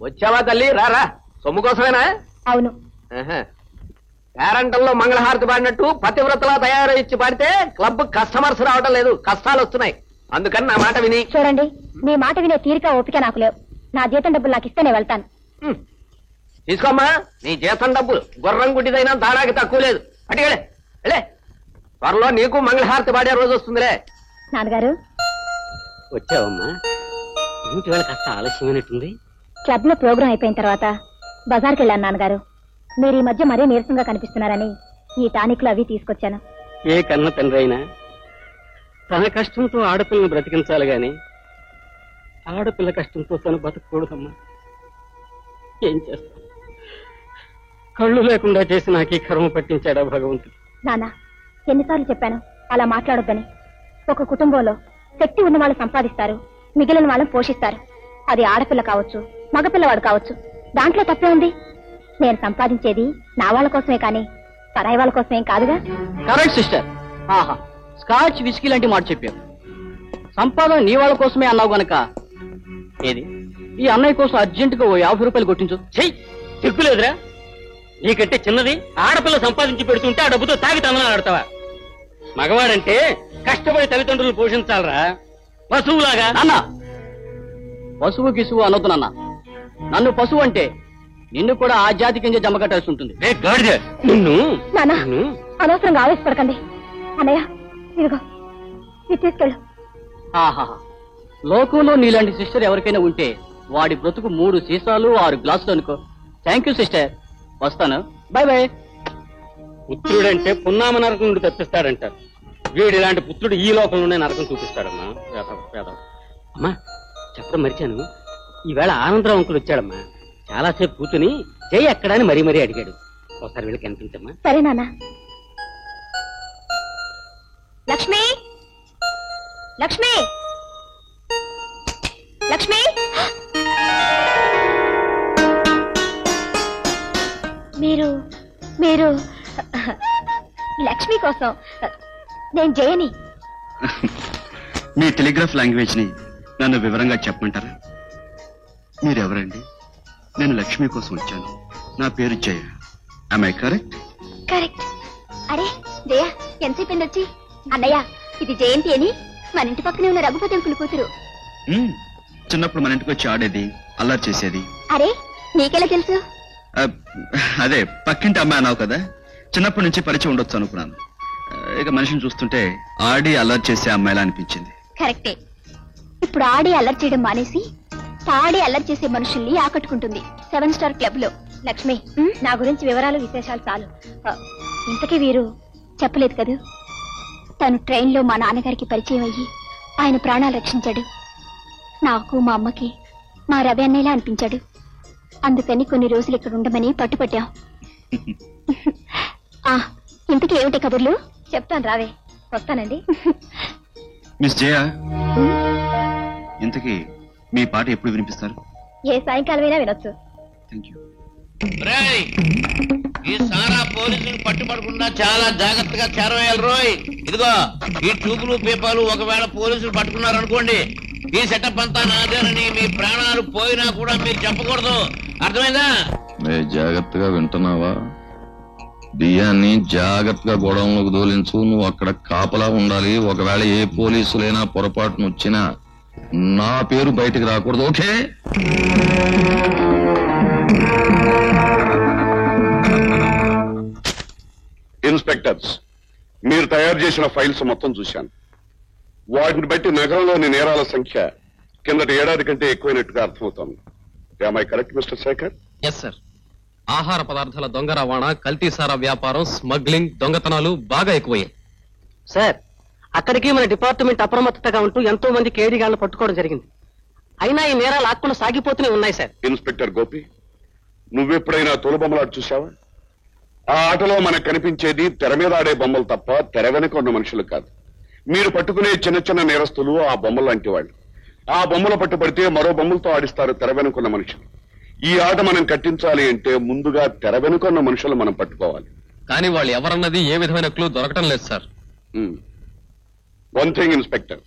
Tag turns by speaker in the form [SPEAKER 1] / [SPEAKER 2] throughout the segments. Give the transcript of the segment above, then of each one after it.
[SPEAKER 1] వచ్చావా తల్లి? రారా, సొమ్ము కోసమేనా?
[SPEAKER 2] అవును.
[SPEAKER 1] పేరంటంలో మంగళహారతి పాడినట్టు పతివ్రతలా తయారు ఇచ్చి పాడితే క్లబ్ కస్టమర్స్ రావడం లేదు, కష్టాలు వస్తున్నాయి. అందుకని నా మాట విని.
[SPEAKER 2] చూడండి, మీ మాట వినే తీరిక ఓపిక నాకు లేవు. నా జీతం డబ్బులు నాకు ఇస్తే నేను వెళ్తాను.
[SPEAKER 1] తీసుకోమ్మా, నీ జీతం డబ్బులు గుర్రం గుడ్డిదైనా దాడానికి తక్కువ లేదు. అటుకెళ్ళే వెళ్ళే, త్వరలో నీకు మంగళహారతి పాడే రోజు వస్తుందిలే.
[SPEAKER 2] నాన్నగారు
[SPEAKER 3] వచ్చావమ్మా, ఇంటి వేళ కాస్త ఆలస్యమైనట్టుంది.
[SPEAKER 2] క్లబ్ లో ప్రోగ్రాం అయిపోయిన తర్వాత బజార్కి వెళ్ళాను నాన్నగారు. మీరు ఈ మధ్య మరీ నీరసంగా కనిపిస్తున్నారని ఈ టానిక్లు అవి తీసుకొచ్చాను.
[SPEAKER 3] ఏ కన్న తండ్రి అయినా తన కష్టంతో ఆడపిల్లని బ్రతికించాలి గాని ఆడపిల్ల కష్టంతో తను బతకూడదమ్మా. ఏం చేస్తా, కళ్ళు లేకుండా చేసి నాకు ఈ కర్మ పట్టించాడా భగవంతుడు.
[SPEAKER 2] నాన్న, ఎన్నిసార్లు చెప్పాను అలా మాట్లాడొద్దని. ఒక కుటుంబంలో శక్తి ఉన్న వాళ్ళు సంపాదిస్తారు, మిగిలిన వాళ్ళని పోషిస్తారు. అది ఆడపిల్ల కావచ్చు, మగపిల్లవాడు కావచ్చు. దాంట్లో తప్పే ఉంది. నేను సంపాదించేది నా వాళ్ళ కోసమే కానీ పరాయి వాళ్ళ కోసమేం కాదుగా.
[SPEAKER 3] Correct sister. ఆహా, స్కాచ్ విస్కీ లాంటి మాట చెప్పావు. సంపాదన నీ వాళ్ళ కోసమే అన్నావు గనక ఏది ఈ అన్నయ్య కోసం అర్జెంటుగా ఓ 50 రూపాయలు కొట్టించు. చెయ్యి, సిగ్గులేదురా? నీకంటే చిన్నది ఆడపిల్ల సంపాదించి పెడుతుంటే ఆ డబ్బుతో తాగి తనలా ఆడతావా? మగవాడంటే కష్టపడి తల్లిదండ్రులు పోషించాలరా, పశువులాగా. అన్నా, పశువు గిసువు అనొద్దు నాన్న. నన్ను పశువు అంటే నిన్ను కూడా ఆ జాతి కింద జమ కట్టాల్సి ఉంటుంది. నిన్ను
[SPEAKER 2] అనవసరంగా ఆవేశపడకండి. అన్నయ్య, ఇదిగో ఇది తీసుకెళ్ళు.
[SPEAKER 3] ఆహా, లోకంలో నీలాంటి సిస్టర్ ఎవరికైనా ఉంటే వాడి బ్రతుకు 3 సీసాలు 6 గ్లాసులు అనుకో. థ్యాంక్ యూ సిస్టర్, వస్తాను. Bye bye. పుత్రుడంటే పున్నామ నరకం నుండి తప్పిస్తాడంటారు. వీడు ఇలాంటి పుత్రుడు ఈ లోకంలోనే నరకం చూపిస్తాడమ్మా. అమ్మా, చెప్పడం మరిచాను, ఈవేళ ఆనందరావు అంకులు వచ్చాడమ్మా. చాలాసేపు కూర్చుని చెయ్యి ఎక్కడా అని మరీ అడిగాడు. ఒకసారి వెళ్ళి కనిపించమ్మా.
[SPEAKER 2] సరే నాన్న. లక్ష్మి, లక్ష్మి, లక్ష్మి. మీరు మీరు లక్ష్మి కోసం. నేను జయని.
[SPEAKER 4] మీ టెలిగ్రాఫ్ లాంగ్వేజ్ ని నన్ను వివరంగా చెప్పమంటారా? మీరెవరండి? నేను లక్ష్మి కోసం వచ్చాను. నా పేరు జయ. Am I correct?
[SPEAKER 2] కరెక్ట్. అరే జయ, ఎంతసేపు వచ్చి? అన్నయ్య, ఇది జయంతి అని మన ఇంటి పక్కనే ఉన్న రఘుపతి అంకుల్ కూతురు.
[SPEAKER 4] చిన్నప్పుడు మన ఇంటికి వచ్చి ఆడేది, అల్లరి చేసేది.
[SPEAKER 2] అరే, నీకెలా తెలుసు?
[SPEAKER 4] అదే పక్కింటి అమ్మాయి అన్నావు కదా, చిన్నప్పటి నుంచి పరిచయం ఉండొచ్చు అనుకున్నాను. ఇక మనిషిని చూస్తుంటే ఆడి అల్లరి చేసే అమ్మాయిలా అనిపించింది.
[SPEAKER 2] కరెక్టే. ఇప్పుడు ఆడి అల్లరి చేయడం మానేసి పాడి అల్లరి చేసే మనుషుల్ని ఆకట్టుకుంటుంది 7 స్టార్ క్లబ్ లో. లక్ష్మి, నా గురించి వివరాలు విశేషాలు చాలు. ఇంతకీ వీరు చెప్పలేదు కదూ, తను ట్రైన్ లో మా నాన్నగారికి పరిచయం అయ్యి ఆయన ప్రాణాలు రక్షించాడు. నాకు మా అమ్మకి మా రవి అన్నయ్యలా అనిపించాడు. అందుకని కొన్ని రోజులు ఇక్కడ ఉండమని పట్టుపట్టాం. ఇంతకీ ఏమిటి కబుర్లు? చెప్తాను, రావే. వస్తానండి.
[SPEAKER 4] మిస్ జయ, ఇంతకీ మీ పాట ఎప్పుడు వినిపిస్తారు?
[SPEAKER 2] ఏ సాయంకాలమైనా వినొచ్చు.
[SPEAKER 4] Thank you.
[SPEAKER 5] ఈ సారా పోలీసులు పట్టుబడకుండా చాలా జాగ్రత్తగా చేరవేయాలి రోయ్. ఇదిగో ఈ ట్యూబులు పీపాలు ఒకవేళ పోలీసులు పట్టుకున్నారనుకోండి, ఈ సెటప్ అంతా నాదేనని మీ ప్రాణాలు పోయినా కూడా మీరు చెప్పకూడదు. అర్థమైందా?
[SPEAKER 6] జాగ్రత్తగా వింటున్నావా? బియ్యాన్ని జాగ్రత్తగా గోడౌన్లోకి దోలించు. నువ్వు అక్కడ కాపలా ఉండాలి. ఒకవేళ ఏ పోలీసులైనా పొరపాటును వచ్చినా నా పేరు బయటికి రాకూడదు. ఓకే?
[SPEAKER 7] ఇన్స్పెక్టర్స్, మీరు తయారు చేసిన ఫైల్స్ మొత్తం చూశాను. వాటిని బట్టి నగరంలోని నేరాల సంఖ్య కిందటి ఏడాది కంటే ఎక్కువైనట్టుగా అర్థమవుతోంది. Am I correct, mister Shekhar?
[SPEAKER 8] Yes sir. ఆహార పదార్థాల దొంగ రవాణా, కల్తీసారా వ్యాపారం, స్మగ్లింగ్, దొంగతనాలు బాగా ఎక్కువయ్యాయి.
[SPEAKER 3] సార్, అక్కడికి మన డిపార్ట్మెంట్ అప్రమత్తగా ఉంటూ ఎంతో మంది కేడీగాళ్లను పట్టుకోవడం జరిగింది. అయినా ఈ నేరాలు ఆకుండా సాగిపోతూనే ఉన్నాయి సార్.
[SPEAKER 7] ఇన్స్పెక్టర్ గోపి, నువ్వెప్పుడైనా తోలుబొమ్మలాట చూసావా? ఆ ఆటలో మనకు కనిపించేది తెర మీద ఆడే బొమ్మలు తప్ప తెర వెనుక ఉన్న మనుషులు కాదు. మీరు పట్టుకునే చిన్న చిన్న నేరస్తులు ఆ బొమ్మలు లాంటి వాళ్ళు. ఆ బొమ్మలు పట్టుబడితే మరో బొమ్మలతో ఆడిస్తారు తెర వెనుకున్న మనుషులు. ఈ ఆట మనం కట్టించాలి అంటే ముందుగా తెర వెనుకున్న మనుషులు మనం పట్టుకోవాలి.
[SPEAKER 8] కానీ వాళ్ళు ఎవరన్నది ఏ విధమైన క్లూ దొరకటం లేదు సార్.
[SPEAKER 7] వన్ థింగ్ ఇన్స్పెక్టర్,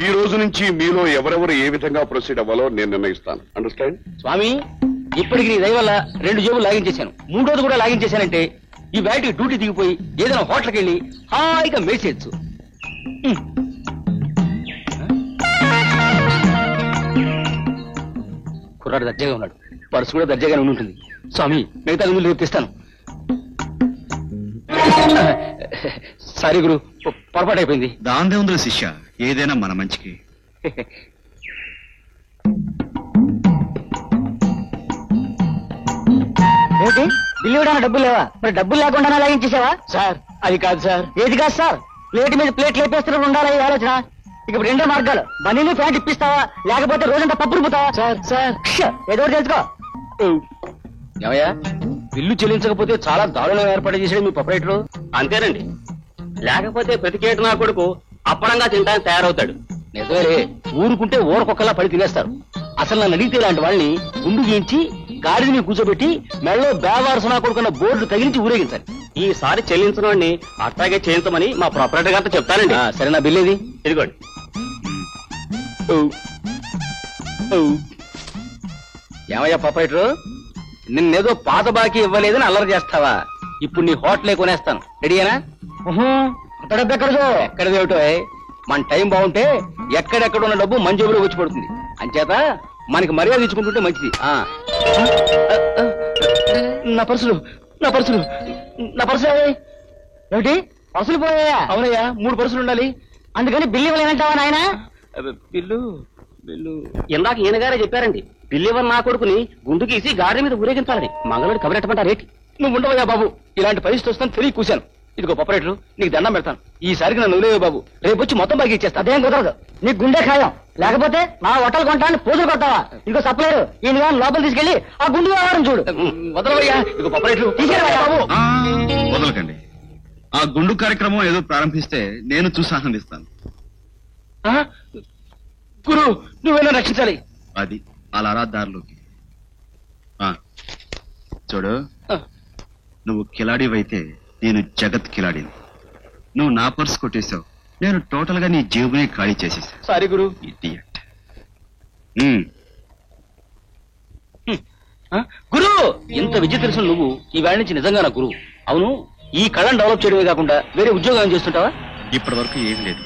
[SPEAKER 7] ఈ రోజు నుంచి మీలో ఎవరెవరు ఏ విధంగా ప్రొసీడ్ అవ్వాలో నేను నిర్ణయిస్తాను. అండర్స్టాండ్?
[SPEAKER 3] స్వామి, ఇప్పటికి నీ దయ వల్ల 2 జేబులు లాగించేశాను. 3ోది కూడా లాగించేశానంటే ఈ బయటికి డ్యూటీ దిగిపోయి ఏదైనా హోటల్కి వెళ్ళి హాయిగా మేసేయచ్చు. కుర్రాడు దర్జాగా ఉన్నాడు, పర్సు కూడా దర్జాగానే ఉంటుంది. స్వామి, మిగతా ముందు రేపు తెస్తాను. సారీ గురు, పొరపాటు అయిపోయింది.
[SPEAKER 4] దాందే ఉందిలే శిష్య, ఏదైనా మన మంచికి.
[SPEAKER 3] ఏంటి, బిల్లు ఇవ్వడానికి డబ్బులు లేవా? మరి డబ్బులు లేకుండా లాగించేసావా? సార్, అది కాదు సార్. ఏది కాదు సార్? ప్లేట్ మీద ప్లేట్ లేపేస్తున్నప్పుడు ఉండాలి ఈ ఆలోచన. ఇక 2 మార్గాలు, బనీలు ప్యాంట్ ఇప్పిస్తావా, లేకపోతే రోజంతా పప్పు రుపుతావా? సార్ సార్, ఏదో ఒకటి తెలుసుకో. ఏమయ్యా, బిల్లు చెల్లించకపోతే చాలా దారుణంగా ఏర్పాటు చేసాడు మీ ప్రొపరేటరు.
[SPEAKER 1] అంతేనండి, లేకపోతే ప్రతికేటు నా కొడుకు అప్పడంగా తింటానికి తయారవుతాడు.
[SPEAKER 3] నిజమే, ఊరుకుంటే ఊరకొక్కలా పడి తినేస్తారు. అసలు నన్ను అడిగితే ఇలాంటి వాళ్ళని గుండు గీయించి గాడిని కూర్చోబెట్టి మెళ్ళలో బేవారసునా కొడుకున్న బోర్డు తగిలించి ఊరేగించాలి.
[SPEAKER 1] ఈసారి చెల్లించడాన్ని అట్లాగే చేయించమని మా ప్రొపరేటర్ గారితో చెప్తానండి.
[SPEAKER 3] సరే, నా బిల్లు ఏది?
[SPEAKER 1] ఇదిగోండి.
[SPEAKER 3] ఏమయ్యా ప్రొపరేటరు, నిన్నేదో పాత బాకీ ఇవ్వలేదని అల్లరి చేస్తావా? ఇప్పుడు నీ హోటలే కొనేస్తాను. రెడీయేనా? డబ్బు ఎక్కడదేమిటో, మన టైం బాగుంటే ఎక్కడెక్కడ ఉన్న డబ్బు మన జేబులో వచ్చి పడుతుంది. అంచేత మనకి మర్యాద ఇచ్చుకుంటుంటే మంచిది. నా పర్సులు ఏమిటి? పర్సులు పోయాయా? అవునయ్యా, 3 పర్సులు ఉండాలి. అందుకని బిల్లు ఇవ్వలేనంటావా నాయన?
[SPEAKER 1] బిల్లు ఇందాక ఈయనగారే చెప్పారండి, బిల్లు ఇవ్వని నా కొడుకుని గుండు గీసి గాడి మీద ఊరేగించాలని. మంగళవాడి కబరెట్టమంటారు రేటి.
[SPEAKER 3] నువ్వు ఉండవయ్యా బాబు, ఇలాంటి పరిస్థితి వస్తాను తెలియ కూశాను. ఇదిగో ప్రొపరేటరు, నీకు దండం పెడతాను. ఈసారికి నన్ను వదిలేవే బాబు, రేపు వచ్చి మొత్తం బాగా ఇచ్చేస్తా. అదేం కుదరదు, నీకు గుండె ఖాయం. లేకపోతే నా హోటల్ కొంటాన్ని పూజలు కొడతావా? ఇంకో సప్లైరు ఈయన కానీ లోపల తీసుకెళ్లి ఆ గుండు వ్యవహారం చూడు.
[SPEAKER 1] వదలవయ్యా. ఇదిగో ప్రొపరేటరు,
[SPEAKER 3] తీసుకెళ్ళవయ్యా బాబు.
[SPEAKER 4] వదలకండి. ఆ గుండు కార్యక్రమం ఏదో ప్రారంభిస్తే నేను చూసి ఆనందిస్తాను.
[SPEAKER 3] గురు, నువ్వేనా రక్షించాలి.
[SPEAKER 4] అది అలా రా దారిలోకి. చూడు, నువ్వు కిలాడివైతే నేను జగత్ కిలాడిని. నువ్వు నా పర్సు కొట్టేశావు, నేను టోటల్ గా నీ జేబుని ఖాళీ చేసేసాను.
[SPEAKER 3] సారీ గురు.
[SPEAKER 4] ఇడియట్.
[SPEAKER 3] గురు, ఇంత విద్య తెలుసు నువ్వు ఈ వేళ నుంచి నిజంగా నా గురువు. అవును, ఈ కళను డెవలప్ చేయడమే కాకుండా వేరే ఉద్యోగం చేస్తుంటావా?
[SPEAKER 4] ఇప్పటి వరకు ఏం లేదు,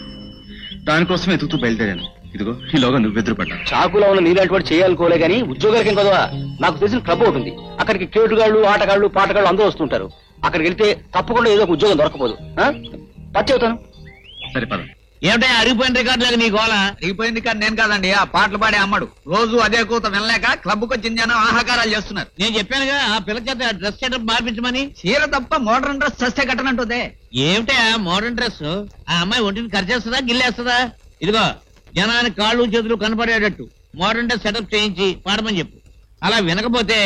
[SPEAKER 4] దానికోసం ఎదుగుతూ బయలుదేరాను. ఇదిగో ఈలోగా నువ్వెదురుపడ్డా.
[SPEAKER 3] చాకులో ఉన్న నీలాంటి వాడు చేయాలనుకోలే గానీ ఉద్యోగాలకి ఏం కదవా. నాకు తెలిసిన క్లబ్ ఒకటి ఉంది, అక్కడికి కేటుగాళ్ళు, ఆటగాళ్ళు, పాటగాళ్ళు అందరూ వస్తుంటారు. అక్కడికి వెళ్తే తప్పకుండా ఏదో ఒక ఉద్యోగం దొరకపోదు. టచ్ అవుతాను.
[SPEAKER 4] సరే పద.
[SPEAKER 5] ఏమిటా అరిగిపోయిన రికార్డు లేక నీ గోళ?
[SPEAKER 9] అరిగిపోయిన రికార్డు నేను కాదండి, ఆ పాటలు పాడే అమ్మడు. రోజు అదే కూత వినలేక క్లబ్కు వచ్చిన జనం ఆహాకారాలు చేస్తున్నారు.
[SPEAKER 5] నేను చెప్పానుగా ఆ పిల్ల చేత డ్రెస్ సెటప్ మార్పించమని.
[SPEAKER 9] చీర తప్ప మోడర్న్ డ్రెస్ చస్తే కట్టనంటుందే.
[SPEAKER 5] ఏమిటా మోడర్న్ డ్రెస్? ఆ అమ్మాయి ఒంటిని ఖర్చేస్తుందా, గిల్లేస్తుందా? ఇదిగో, జనానికి కాళ్ళు చేతులు కనపడేటట్టు మోడర్న్ డ్రెస్ సెటప్ చేయించి పాడమని చెప్పు. అలా వినకపోతే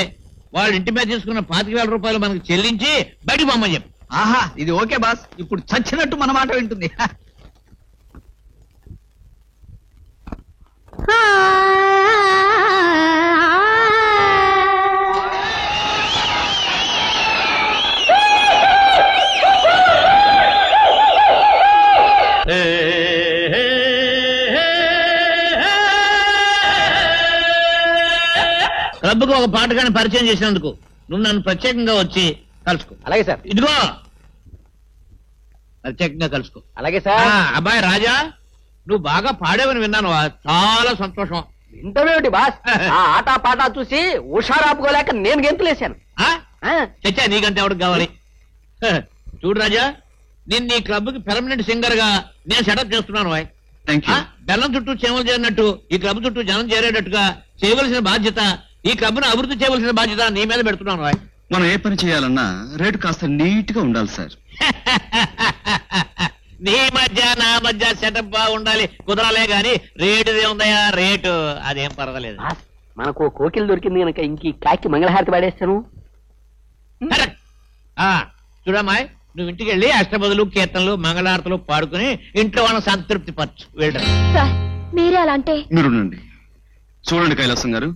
[SPEAKER 5] వాళ్ళు ఇంటి మీద తీసుకున్న 25,000 రూపాయలు మనకు చెల్లించి బయటికి పోమని చెప్పు.
[SPEAKER 9] ఆహా, ఇది ఓకే బాస్. ఇప్పుడు చచ్చినట్టు మన మాట వింటుంది.
[SPEAKER 5] క్లబ్కు ఒక పాటగాని పరిచయం చేసినందుకు నువ్వు నన్ను ప్రత్యేకంగా వచ్చి కలుసుకో.
[SPEAKER 3] అలాగే సార్.
[SPEAKER 5] ఇదిగో, ప్రత్యేకంగా కలుసుకో.
[SPEAKER 3] అలాగే సార్.
[SPEAKER 5] అబ్బాయి రాజా, నువ్వు బాగా పాడేవని విన్నాను, చాలా సంతోషం.
[SPEAKER 1] ఇంటర్వ్యూటి బాస్, ఆ ఆట పాట చూసి హుషారాపుకోలేక నేను గెంతులేశాను.
[SPEAKER 5] చచ్చా, నీకంటే ఎవరికి కావాలి? చూడు రాజా, నేను నీ క్లబ్ కి పెర్మనెంట్ సింగర్ గా నేను సెటప్ చేస్తున్నాను. బెల్లం చుట్టూ చేమలు చేరినట్టు ఈ క్లబ్ చుట్టూ జనం చేరేటట్టుగా చేయవలసిన బాధ్యత, ఈ క్లబ్ ను అభివృద్ధి చేయవలసిన బాధ్యత నీ మీద పెడుతున్నాను.
[SPEAKER 4] మనం ఏ పని చేయాలన్నా రేటు కాస్త నీట్ గా ఉండాలి సార్.
[SPEAKER 5] నీ మధ్య నా మధ్య సెటప్ బాగుండాలి, కుదరాలే గాని రేటుదే ఉందయా, రేటు అదేం పర్వాలేదు.
[SPEAKER 1] మనకు కోకిలు దొరికింది కనుక ఇంక కాకి మంగళహారతి పాడేస్తాను.
[SPEAKER 5] చూడమ్మాయి, నువ్వు ఇంటికి వెళ్ళి అష్టపదులు, కీర్తనలు, మంగళహారతులు పాడుకుని ఇంట్లో వాళ్ళ సంతృప్తి పరచు. వెళ్ళండి.
[SPEAKER 2] మీరే అలా అంటే
[SPEAKER 4] మీరుండండి. చూడండి కైలాసం గారు,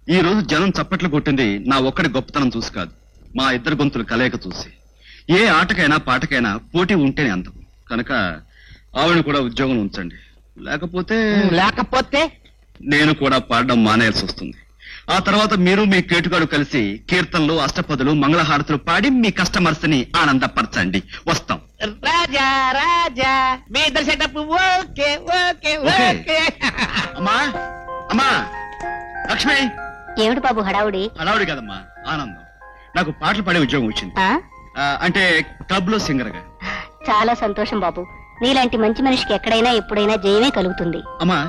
[SPEAKER 4] ఈ రోజు జనం చప్పట్లు కొట్టింది నా ఒక్కడి గొప్పతనం చూసి కాదు, మా ఇద్దరు గొంతులు కలయిక చూసి. ఏ ఆటకైనా పాటకైనా పోటీ ఉంటేనే అందం కనుక ఆవిడ కూడా ఉద్యోగం ఉంచండి. లేకపోతే నేను కూడా పాడడం మానేయాల్సి వస్తుంది. ఆ తర్వాత మీరు మీ కేటుగాడు కలిసి కీర్తనలు, అష్టపదులు, మంగళహారతులు పాడి మీ కస్టమర్స్ ని ఆనందపరచండి. వస్తాం.
[SPEAKER 5] రాజా రాజా మీ ఇద్దరు సెటప్ ఓకే ఓకే ఓకే.
[SPEAKER 4] అమ్మా అమ్మా లక్ష్మి.
[SPEAKER 2] ఏమిటి బాబు హడావుడి?
[SPEAKER 4] హడావుడి కదమ్మా, ఆనందం. నాకు పాటలు పాడే ఉద్యోగం వచ్చింది. అంటే క్లబ్ లో సింగర్ గా.
[SPEAKER 2] చాలా సంతోషం బాబు. నీలాంటి మంచి మనిషికి ఎక్కడైనా ఎప్పుడైనా జయమే కలుగుతుంది.
[SPEAKER 4] అమ్మా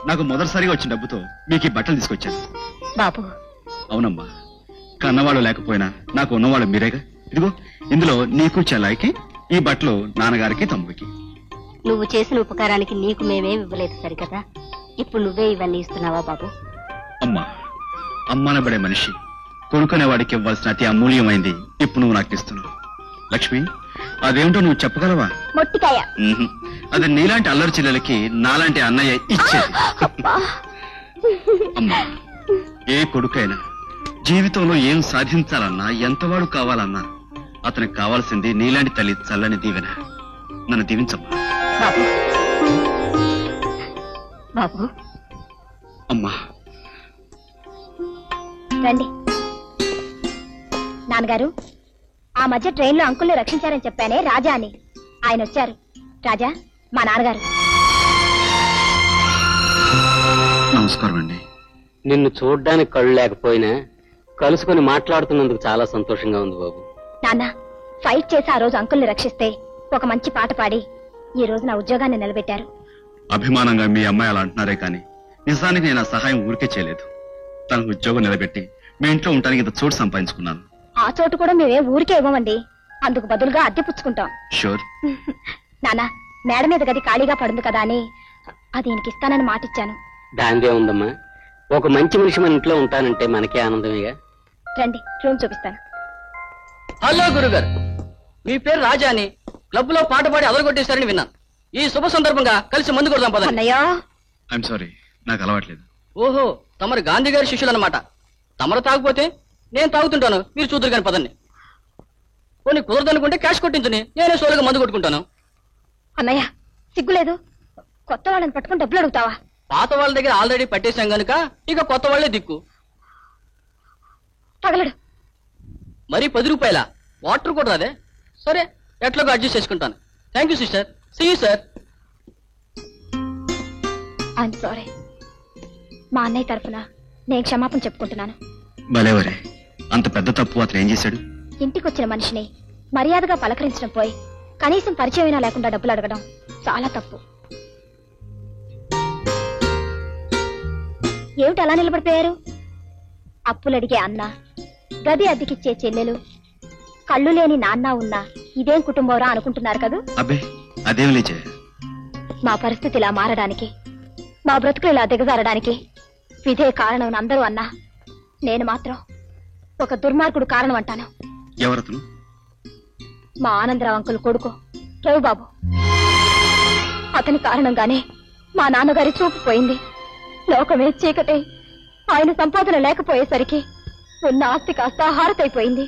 [SPEAKER 4] నాకు మొదటిసారిగా వచ్చిన డబ్బుతో మీకు ఈ బట్టలు తీసుకొచ్చాను.
[SPEAKER 2] బాబు
[SPEAKER 4] అవునమ్మా, కన్నవాళ్ళు లేకపోయినా నాకు ఉన్నవాళ్ళు మీరేగా. ఇదిగో ఇందులో నీకు చెల్లాయికి ఈ బట్టలు నాన్నగారికి, తమ్ముడికి.
[SPEAKER 2] నువ్వు చేసిన ఉపకారానికి నీకు మేమేం ఇవ్వలేదు సరికదా, ఇప్పుడు నువ్వే ఇవన్నీ ఇస్తున్నావా బాబు?
[SPEAKER 4] అమ్మా, అమ్మానబడే మనిషి కొనుక్కునే వాడికి ఇవ్వాల్సిన అతి అమూల్యమైంది ఇప్పుడు నువ్వు నాకు ఇస్తున్నావు. లక్ష్మి, అదేమిటో నువ్వు చెప్పగలవా?
[SPEAKER 2] మొట్టికాయ.
[SPEAKER 4] అది నీలాంటి అల్లరి చెల్లెలకి నాలాంటి అన్నయ్య ఇచ్చేది. అమ్మా, ఏ కొడుకైనా జీవితంలో ఏం సాధించాలన్నా, ఎంతవాడు కావాలన్నా అతనికి కావాల్సింది నీలాంటి తల్లి చల్లని దీవెన. నన్ను దీవించమ్మా.
[SPEAKER 2] బాబు
[SPEAKER 4] అమ్మా
[SPEAKER 2] రండి. నాన్నగారు, ఆ మధ్య ట్రైన్లో అంకుల్ని రక్షించారని చెప్పానే, రాజా అని. ఆయన వచ్చారు. రాజా మా నాన్నగారు.
[SPEAKER 4] నమస్కారం అండి.
[SPEAKER 3] నిన్ను చూడ్డానికి కళ్ళు లేకపోయినా కలుసుకుని మాట్లాడుతున్నందుకు చాలా సంతోషంగా ఉంది బాబు.
[SPEAKER 2] నాన్న, ఫైట్ చేసి ఆ రోజు అంకుల్ని రక్షిస్తే ఒక మంచి పాట పాడి ఈ రోజు నా ఉద్యోగాన్ని నిలబెట్టారు.
[SPEAKER 4] అభిమానంగా మీ అమ్మాయి అలా అంటున్నారే కానీ నిజానికి నేను ఆ సహాయం ఊరికే చేయలేదు. తన ఉద్యోగం నిలబెట్టి మీ ఇంట్లో ఉండడానికి ఇంత చోటు సంపాదించుకున్నాను.
[SPEAKER 2] ఆ చోటు కూడా మేమే ఊరికే ఇవ్వమండి, అందుకు బదులుగా అద్దె పుచ్చుకుంటాం.
[SPEAKER 4] షూర్.
[SPEAKER 2] నాన్న, మేడ మీద గది ఖాళీగా పడుంది కదా అని అది ఈయనకి ఇస్తానని మాటిచ్చాను.
[SPEAKER 3] దాందే ఉందమ్మా, ఒక మంచి మనిషి మన ఇంట్లో ఉంటానంటే మనకే ఆనందమేగా.
[SPEAKER 2] రండి, రూమ్ చూపిస్తాను.
[SPEAKER 3] హలో గురుగారు, మీ పేరు రాజా అని క్లబ్ లో పాట పాడి అదరగొట్టేశారని విన్నాను. ఈ శుభ సందర్భంగా కలిసి మందు కొడదాం పదండి.
[SPEAKER 2] అన్నయ్య,
[SPEAKER 4] ఐఎమ్ సారీ, నాకు అలవాట్లేదు.
[SPEAKER 3] ఓహో, తమరు గాంధీ గారి శిష్యులన్నమాట. తమరు తాగిపోతే నేను తాగుతుంటాను, మీరు చూద్దరు కాని పదండి. పోనీ కుదరదనుకుంటే క్యాష్ కొట్టించుని నేనే సోలుగా మందు కొట్టుకుంటాను.
[SPEAKER 2] అన్నయ్య సిగ్గులేదు, కొత్త వాళ్ళని పట్టుకుని డబ్బులు అడుగుతావా?
[SPEAKER 3] పాత వాళ్ళ దగ్గర ఆల్రెడీ పట్టేశాం గనుక ఇక కొత్త వాళ్లే దిక్కు.
[SPEAKER 2] తగలడు.
[SPEAKER 3] మరి 10 రూపాయల వాటర్ కూడా రాదే? సరే, ఎట్లాగో అడ్జస్ట్ చేసుకుంటాను. Thank you sister. See you sir.
[SPEAKER 2] I'm sorry. మా అన్నయ్య తరఫున నేను క్షమాపణ చెప్పుకుంటున్నాను.
[SPEAKER 4] భలేవరే, అంత పెద్ద తప్పు అతను ఏం చేశాడు?
[SPEAKER 2] ఇంటికొచ్చిన మనిషిని మర్యాదగా పలకరించడం పోయి కనీసం పరిచయమైనా లేకుండా డబ్బులు అడగడం చాలా తప్పు. ఏమిటి అలా నిలబడిపోయారు? అప్పులడిగే అన్న, గది అద్దెకిచ్చే చెల్లెలు, కళ్ళు లేని నాన్న ఉన్నా ఇదేం కుటుంబంరా అనుకుంటున్నారు కదూ?
[SPEAKER 4] అబ్బే అదేం లేచే.
[SPEAKER 2] మా పరిస్థితి ఇలా మారడానికి, మా బ్రతుకులు ఇలా దిగజారడానికి ఇదే కారణం అందరూ అన్నా, నేను మాత్రం ఒక దుర్మార్గుడు కారణం అంటాను.
[SPEAKER 4] ఎవరతను?
[SPEAKER 2] మా ఆనందరావు అంకుల్ కొడుకు రవిబాబు. అతని కారణంగానే మా నాన్నగారి చూపు పోయింది. లోకమే చీకటే. ఆయన సంపాదన లేకపోయేసరికి ఉన్న ఆస్తి కాస్త హారతైపోయింది.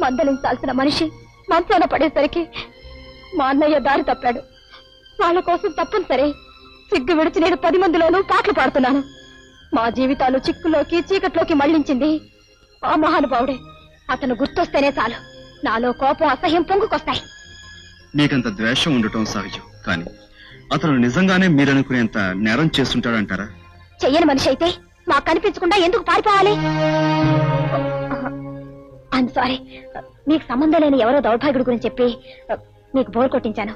[SPEAKER 2] మందలించాల్సిన మనిషి మంచాన పడేసరికి మా అన్నయ్య దారి తప్పాడు. వాళ్ళ కోసం తప్పనిసరి సిగ్గు విడిచి నేను 10 మందిలోనూ పాటలు పాడుతున్నాను. మా జీవితాలు చిక్కులోకి చీకట్లోకి మళ్లించింది ఆ మహానుభావుడే. అతను గుర్తొస్తేనే చాలు నాలో కోపం, అసహ్యం పొంగుకొస్తాయి.
[SPEAKER 4] నీకంత ద్వేషం ఉండటం సహజం, కానీ అతను నిజంగానే మీరనుకునేంత నేరం చేస్తుంటాడంటారా?
[SPEAKER 2] చెయ్యని మనిషి అయితే మాకు కనిపించకుండా ఎందుకు పారిపోవాలి? ఐఎమ్ సారీ, మీకు సంబంధం లేని ఎవరో దౌర్భాగ్యుడి గురించి చెప్పి మీకు బోర్ కొట్టించాను.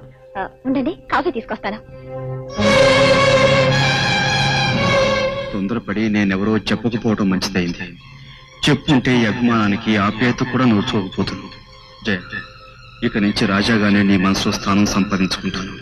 [SPEAKER 2] ఉండండి, కాఫీ తీసుకొస్తాను.
[SPEAKER 4] తొందరపడి నేనెవరో చెప్పకపోవటం మంచిదైంది. చెప్పుంటే ఈ అభిమానానికి ఆప్యాయత కూడా నోచుకోకపోతున్నాను. జయ, ఇక నుంచి రాజాగానే నీ మనసులో స్థానం సంపాదించుకుంటాను.